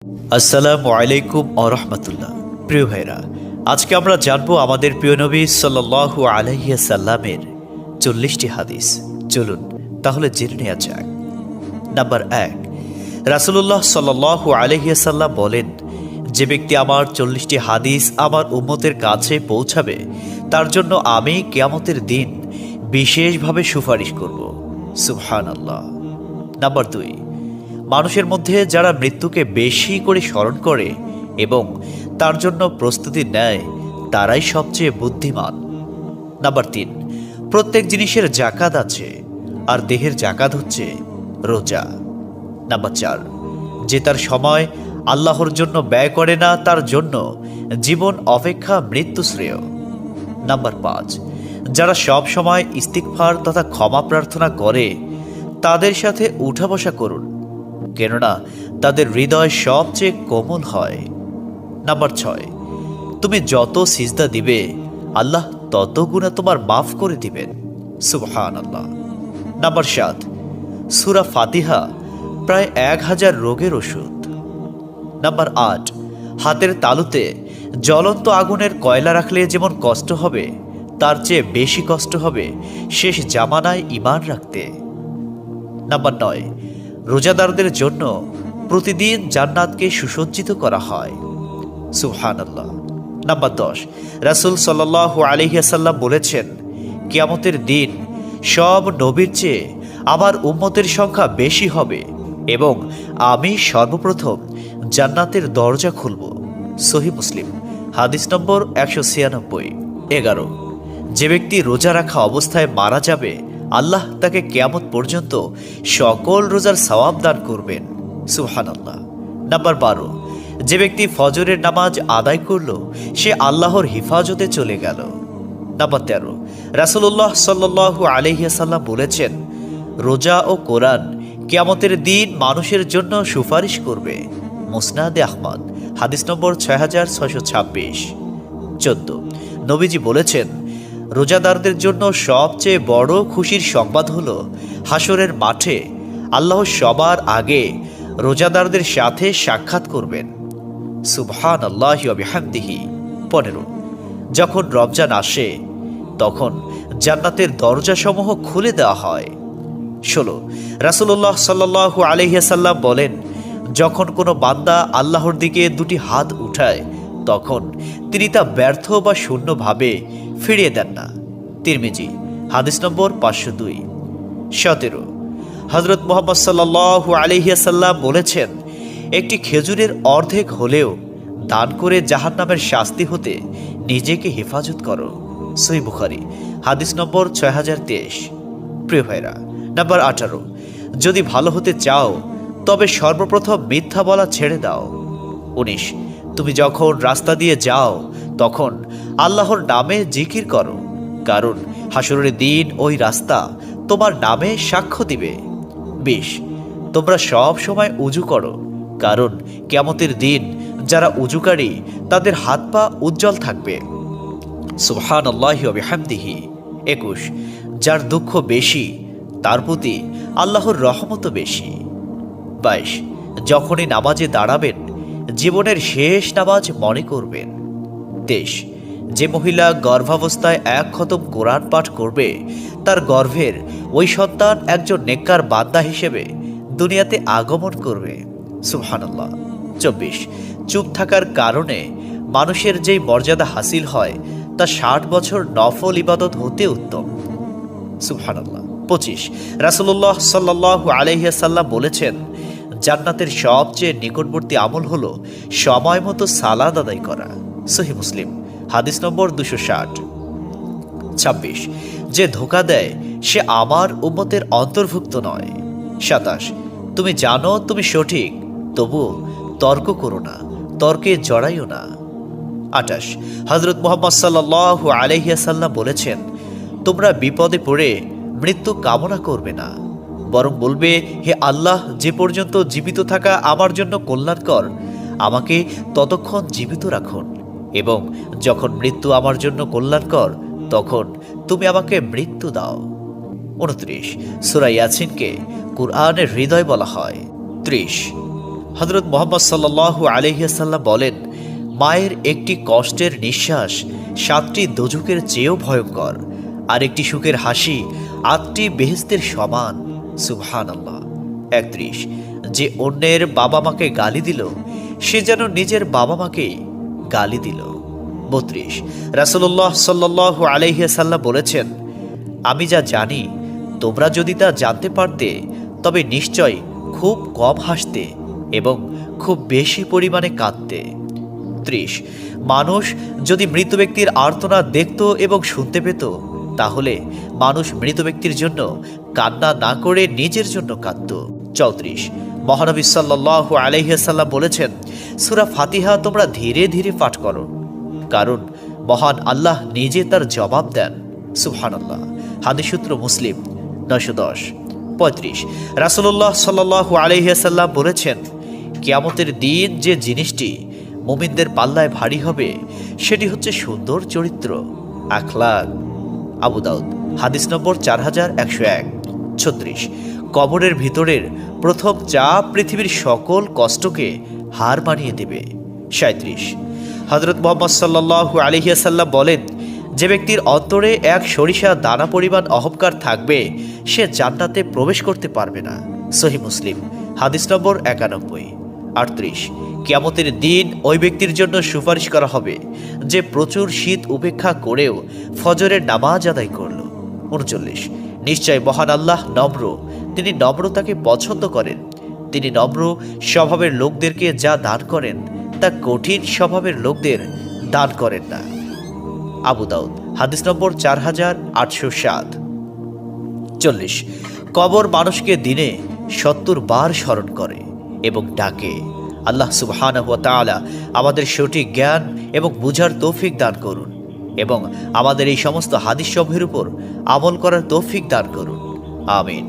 আসসালামু আলাইকুম আরহামাতুল্লাহ। প্রিয় ভাইরা, আজকে আমরা জানবো আমাদের প্রিয় নবী সাল্লাল্লাহু আলাইহি সাল্লামের 40টি হাদিস। চলুন তাহলে জেনে নেওয়া যাক। নাম্বার 1, রাসূলুল্লাহ সাল্লাল্লাহু আলাইহি সাল্লাম বলেন, যে ব্যক্তি আমার 40টি হাদিস আমার উম্মতের কাছে পৌঁছাবে তার জন্য আমি কিয়ামতের দিন বিশেষভাবে সুপারিশ করব। সুবহানাল্লাহ। নাম্বার 2, মানুষের মধ্যে যারা মৃত্যুকে বেশি করে স্মরণ করে এবং তার জন্য প্রস্তুতি নেয় তারাই সবচেয়ে বুদ্ধিমান। নাম্বার 3, প্রত্যেক জিনিসের জাকাত আছে, আর দেহের জাকাত হচ্ছে রোজা। নাম্বার 4, যে তার সময় আল্লাহর জন্য ব্যয় করে না তার জন্য জীবন অপেক্ষা মৃত্যু শ্রেয়। নাম্বার 5, যারা সব সময় ইস্তিগফার তথা ক্ষমা প্রার্থনা করে তাদের সাথে উঠা বসা করুন, কেননা তাদের হৃদয় সবচেয়ে কোমল হয়। নাম্বার 6, তুমি যত সিজদা দিবে আল্লাহ তত গুণা তোমার মাফ করে দিবেন। সুবহানাল্লাহ। নাম্বার 7, সূরা ফাতিহা প্রায় 1000 রোগের ওষুধ। নাম্বার 8, হাতের তালুতে জ্বলন্ত আগুনের কয়লা রাখলে যেমন কষ্ট হবে তার চেয়ে বেশি কষ্ট হবে শেষ জামানায় ঈমান রাখতে। নাম্বার 9, রোজাদারদের জন্য প্রতিদিন জান্নাতকে সুসজ্জিত করা হয়। সুবহানাল্লাহ। নাম্বার 10, রাসূল সাল্লাল্লাহু আলাইহি ওয়াসাল্লাম বলেছেন, কিয়ামতের দিন সব নবীর চেয়ে আমার উম্মতের সংখ্যা বেশি হবে এবং আমি সর্বপ্রথম জান্নাতের দরজা খুলব। সহিহ মুসলিম, হাদিস নম্বর 196। 11, যে ব্যক্তি রোজা রাখা অবস্থায় মারা যাবে আল্লাহ তাকে কিয়ামত পর্যন্ত সকল রোজার সওয়াব দান করবেন। সুবহানাল্লাহ। নাম্বার 12, যে ব্যক্তি ফজরের নামাজ আদায় করল সে আল্লাহর হিফাজতে চলে গেল। নাম্বার 13, রাসূলুল্লাহ সাল্লাল্লাহু আলাইহি ওয়াসাল্লাম বলেছেন, রোজা ও কোরআন কিয়ামতের দিন মানুষের জন্য সুপারিশ করবে। মুসনাদে আহমদ, হাদিস নম্বর 6626। 14, নবীজি বলেছেন, রোজাদারদের জন্য সবচেয়ে বড় খুশির সংবাদ হলো হাসরের মাঠে আল্লাহ সবার আগে রোজাদারদের সাথে সাক্ষাৎ করবেন। সুবহানাল্লাহি ওয়া বিহামদিহি। 15, যখন রমজান আসে তখন জান্নাতের দরজাসমূহ খুলে দেওয়া হয়। 16, রাসূলুল্লাহ সাল্লাল্লাহু আলাইহি ওয়াসাল্লাম বলেন, যখন কোনো বান্দা আল্লাহর দিকে দুটি হাত উঠায় তখন তিনি তা ব্যর্থ বা শূন্যভাবে ফিরিয়ে দেন না। তিরমিজি, হাদিস নম্বর 502। 17, হযরত মুহাম্মদ সাল্লাল্লাহু আলাইহি ওয়াসাল্লাম বলেছেন, একটি খেজুরের অর্ধেক হলেও দান করে জাহান্নামের শাস্তি হতে নিজেকে হেফাজত করো। সহিহ বুখারী, হাদিস নম্বর 6023। প্রিয় ভাইরা, নাম্বার 18, যদি ভালো হতে চাও তবে সর্বপ্রথম মিথ্যা বলা ছেড়ে দাও। 19, তুমি যখন রাস্তা দিয়ে যাও তখন আল্লাহর নামে জিকির করো, কারণ হাসরের দিন ওই রাস্তা তোমার নামে সাক্ষ্য দিবে। 20, তোমরা সব সময় উজু করো, কারণ কিয়ামতের দিন যারা উজুকারী তাদের হাত পা উজ্জ্বল থাকবে। সুবহানাল্লাহি ওয়া বিহামদিহি। 21, যার দুঃখ বেশি তার প্রতি আল্লাহর রহমতও বেশি। 22, যখনই নামাজে দাঁড়াবেন জীবনের শেষ নামাজ মনে করবেন। 23, যে মহিলা গর্ভাবস্থায় 1 খতম কোরআন পাঠ করবে তার গর্ভের ওই সন্তান একজন নেককার বান্দা হিসেবে দুনিয়াতে আগমন করবে। সুবহানাল্লাহ। 24, চুপ থাকার কারণে মানুষের যেই মর্যাদা হাসিল হয় তা 60 বছর নফল ইবাদত হতে উত্তম। সুবহানাল্লাহ। 25, রাসূলুল্লাহ সাল্লাল্লাহু আলাইহি ওয়াসাল্লাম বলেছেন, জান্নাতের সবচেয়ে নিকটবর্তী আমল হলো সময় মতো সালাত আদায় করা। সহিহ মুসলিম, হাদিস নম্বর 260। 26, যে ধোঁকা দেয় সে আমার উম্মতের অন্তর্ভুক্ত নয়। 27, তুমি জানো তুমি সঠিক তবু তর্ক করো না, তর্কে জড়াইও না। 28, হযরত মুহাম্মদ সাল্লাল্লাহু আলাইহি ওয়াসাল্লাম বলেছেন, তোমরা বিপদে পড়ে মৃত্যু কামনা করবে না, বরং বলবে, হে আল্লাহ, যে পর্যন্ত জীবিত থাকা আমার জন্য কল্যাণকর আমাকে ততক্ষণ জীবিত রাখুন, এবং যখন মৃত্যু আমার জন্য কল্যাণকর তখন তুমি আমাকে মৃত্যু দাও। 29, সূরা ইয়াসিনকে কুরআনের হৃদয় বলা হয়। 30, হযরত মুহাম্মদ সাল্লাল্লাহু আলাইহি ওয়াসাল্লাম বলেন, মায়ের একটি কষ্টের নিঃশ্বাস 7টি দোজখের চেয়েও ভয়ঙ্কর, আর একটি সুখের হাসি 8টি বেহেশতের সমান। সুবহানাল্লাহ। 31, যে অন্যের বাবা মাকে গালি দিল, সে যেন নিজের বাবা মাকেই গালি দিল। 32, রাসূলুল্লাহ সাল্লাল্লাহু আলাইহি ওয়াসাল্লাম বলেছেন, আমি যা জানি তোমরা যদি তা জানতে পারতে তবে নিশ্চয় খুব কম হাসতে এবং খুব বেশি পরিমাণে কাঁদতে। 30, মানুষ যদি মৃত ব্যক্তির আর্তনাদ দেখত এবং শুনতে পেত, তাহলে মানুষ মৃত ব্যক্তির জন্য কান্না না করে নিজের জন্য কাঁদত। 34, মহানবী সাল্লাল্লাহু আলাইহি ওয়াসাল্লাম বলেছেন, সূরা ফাতিহা তোমরা ধীরে ধীরে পাঠ করো, কারণ মহান আল্লাহ নিজে তার জবাব দেন। সুবহানাল্লাহ। হাদিস সূত্র মুসলিম 910। 35, রাসূলুল্লাহ সাল্লাল্লাহু আলাইহি ওয়াসাল্লাম বলেছেন, কিয়ামতের দিন যে জিনিসটি মুমিনদের পাল্লায় ভারী হবে সেটি হচ্ছে সুন্দর চরিত্র, আখলাক। আবু দাউদ হাদিস নম্বর 4101। 36, কবরের ভিতরের প্রথম চাপ পৃথিবীর সকল কষ্টকে হার মানিয়ে দেবে। 37, হযরত মুহাম্মদ সাল্লাল্লাহু আলাইহি ওয়াসাল্লাম বলেন, যে ব্যক্তির অন্তরে এক সরিষা দানা পরিমাণ অহংকার থাকবে সে জান্নাতে প্রবেশ করতে পারবে না। সহিহ মুসলিম হাদিস নম্বর 91। 38, কিয়ামতের দিন ওই ব্যক্তির জন্য সুপারিশ করা হবে যে প্রচুর শীত উপেক্ষা করেও ফজরের নামাজ আদায় করল। 39, নিশ্চয় মহান আল্লাহ নম্র, তিনি নম্রতাকে পছন্দ করেন। তিনি নম্র স্বভাবের লোকদেরকে যা দান করেন তা কঠিন স্বভাবের লোকদের দান করেন না। আবু দাউদ হাদিস নম্বর 4807। 40, কবর মানুষকে দিনে 70 বার স্মরণ করে এবং ডাকে। আল্লাহ সুবহানাহু ওয়া তাআলা আমাদের সঠিক জ্ঞান এবং বুঝার তৌফিক দান করুন এবং আমাদের এই সমস্ত হাদিস সমূহের উপর আমল করার তৌফিক দান করুন। আমিন।